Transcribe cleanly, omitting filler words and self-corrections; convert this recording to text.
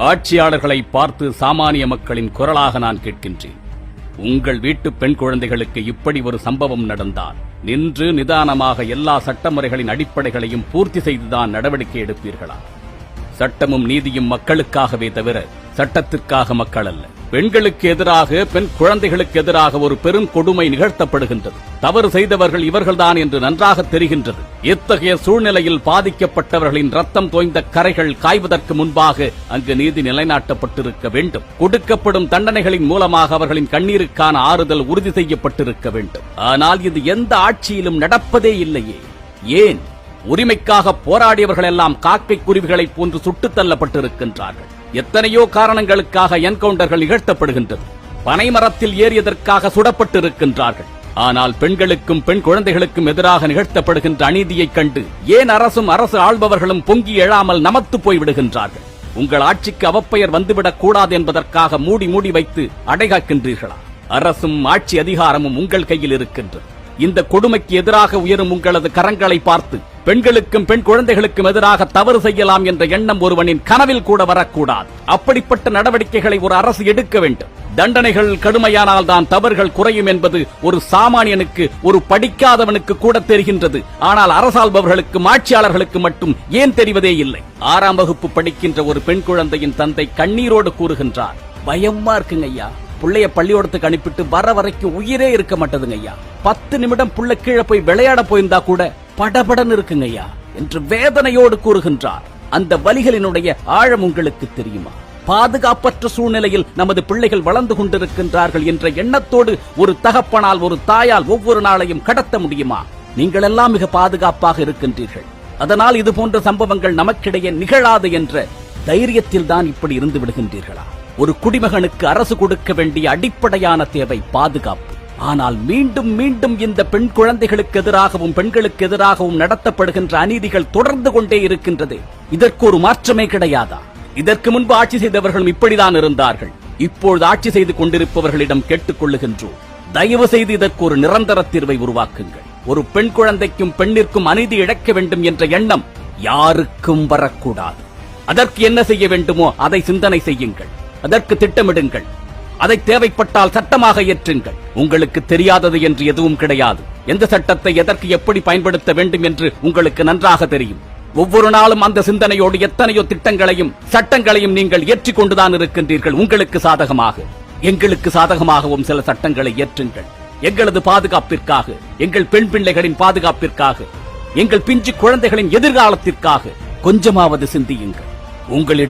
ஆட்சியாளர்களை பார்த்து சாமானிய மக்களின் குரலாக நான் கேட்கின்றேன். உங்கள் வீட்டு பெண் குழந்தைகளுக்கு இப்படி ஒரு சம்பவம் நடந்தால் நின்று நிதானமாக எல்லா சட்டமுறைகளின் அடிப்படைகளையும் பூர்த்தி செய்துதான் நடவடிக்கை எடுப்பீர்களா? சட்டமும் நீதியும் மக்களுக்காகவே தவிர சட்டத்திற்காக மக்கள் அல்ல. பெண்களுக்கு எதிராக, பெண் குழந்தைகளுக்கு எதிராக ஒரு பெரும் கொடுமை நிகழ்த்தப்படுகின்றது. தவறு செய்தவர்கள் இவர்கள்தான் என்று நன்றாக தெரிகின்றது. இத்தகைய சூழ்நிலையில் பாதிக்கப்பட்டவர்களின் ரத்தம் தோய்ந்த கரைகள் காய்வதற்கு முன்பாக அங்கு நீதி நிலைநாட்டப்பட்டிருக்க வேண்டும். கொடுக்கப்படும் தண்டனைகளின் மூலமாக அவர்களின் கண்ணீருக்கான ஆறுதல் உறுதி செய்யப்பட்டிருக்க வேண்டும். ஆனால் இது எந்த ஆட்சியிலும் நடப்பதே இல்லையே. ஏன்? உரிமைக்காக போராடியவர்கள் எல்லாம் காக்கை குருவிகளைப் போன்று சுட்டுத் தள்ளப்பட்டிருக்கின்றார்கள். எத்தனையோ காரணங்களுக்காக என்கவுண்டர்கள் நிகழ்த்தப்படுகின்றது. பனைமரத்தில் ஏறியதற்காக சுடப்பட்டிருக்கின்றார்கள். ஆனால் பெண்களுக்கும் பெண் குழந்தைகளுக்கும் எதிராக நிகழ்த்தப்படுகின்ற அநீதியைக் கண்டு ஏன் அரசும் அரசு ஆள்பவர்களும் பொங்கி எழாமல் நமத்து போய்விடுகின்றார்கள்? உங்கள் ஆட்சிக்கு அவப்பெயர் வந்துவிடக் கூடாது என்பதற்காக மூடி மூடி வைத்து அடைகாக்கின்றீர்களா? அரசும் ஆட்சி அதிகாரமும் உங்கள் கையில் இருக்கின்றது. இந்த கொடுமைக்கு எதிராக உயரும் உங்களது கரங்களை பார்த்து பெண்களுக்கும் பெண் குழந்தைகளுக்கும் எதிராக தவறு செய்யலாம் என்ற எண்ணம் ஒருவனின் கனவில் கூட வரக்கூடாது. அப்படிப்பட்ட நடவடிக்கைகளை ஒரு அரசு எடுக்க வேண்டும். தண்டனைகள் கடுமையானால் தான் தவறுகள் குறையும் என்பது ஒரு சாமானியனுக்கு, ஒரு படிக்காதவனுக்கு கூட தெரிகின்றது. ஆனால் அரசாள்பவர்களுக்கும் ஆட்சியாளர்களுக்கு மட்டும் ஏன் தெரிவதே இல்லை? 6ஆம் வகுப்பு படிக்கின்ற ஒரு பெண் குழந்தையின் தந்தை கண்ணீரோடு கூறுகின்றார், பயமா இருக்குங்க ஐயா. புள்ளைய பள்ளியோடத்துக்கு அனுப்பிட்டு வர வரைக்கும் உயிரே இருக்க மாட்டதுங்க ஐயா. 10 நிமிடம் புள்ள கீழே போய் விளையாட போயிருந்தா கூட படபடன் இருக்குங்க ஐயா என்று வேதனையோடு கூறுகின்றார். அந்த வலிகளினுடைய ஆழம் உங்களுக்கு தெரியுமா? பாதுகாப்பற்ற சூழ்நிலையில் நமது பிள்ளைகள் வளர்ந்து கொண்டிருக்கின்றார்கள் என்ற எண்ணத்தோடு ஒரு தகப்பனால், ஒரு தாயால் ஒவ்வொரு நாளையும் கடத்த முடியுமா? நீங்கள் எல்லாம் மிக பாதுகாப்பாக இருக்கின்றீர்கள். அதனால் இது போன்ற சம்பவங்கள் நமக்கிடையே நிகழாது என்ற தைரியத்தில் தான் இப்படி இருந்து விடுகின்றீர்களா? ஒரு குடிமகனுக்கு அரசு கொடுக்க வேண்டிய அடிப்படையான தேவை பாதுகாப்பு. ஆனால் மீண்டும் மீண்டும் இந்த பெண் குழந்தைகளுக்கு எதிராகவும் பெண்களுக்கு எதிராகவும் நடத்தப்படுகின்ற அநீதிகள் தொடர்ந்து கொண்டே இருக்கின்றது. இதற்கு ஒரு மாற்றமே கிடையாதா? இதற்கு முன்பு ஆட்சி செய்தவர்களும் இப்படிதான் இருந்தார்கள். இப்பொழுது ஆட்சி செய்து கொண்டிருப்பவர்களிடம் கேட்டுக் கொள்ளுகின்றோம், தயவு செய்து இதற்கு ஒரு நிரந்தர தீர்வை உருவாக்குங்கள். ஒரு பெண் குழந்தைக்கும் பெண்ணிற்கும் அநீதி இழைக்க வேண்டும் என்ற எண்ணம் யாருக்கும் வரக்கூடாது. அதற்கு என்ன செய்ய வேண்டுமோ அதை சிந்தனை செய்யுங்கள். அதற்கு திட்டமிடுங்கள். அதை தேவைப்பட்டால் சட்டமாக இயற்றுங்கள். உங்களுக்கு தெரியாதது என்று எதுவும் கிடையாது. எந்த சட்டத்தை எதற்கு எப்படி பயன்படுத்த வேண்டும் என்று உங்களுக்கு நன்றாக தெரியும். ஒவ்வொரு நாளும் அந்த சிந்தனையோடு எத்தனையோ திட்டங்களையும் சட்டங்களையும் நீங்கள் ஏற்றிக் கொண்டுதான் இருக்கின்றீர்கள். உங்களுக்கு சாதகமாக, எங்களுக்கு சாதகமாகவும் சில சட்டங்களை இயற்றுங்கள். எங்களது பாதுகாப்பிற்காக, எங்கள் பெண் பிள்ளைகளின் பாதுகாப்பிற்காக, எங்கள் பிஞ்சு குழந்தைகளின் எதிர்காலத்திற்காக கொஞ்சமாவது சிந்தியுங்கள். உங்களிடம்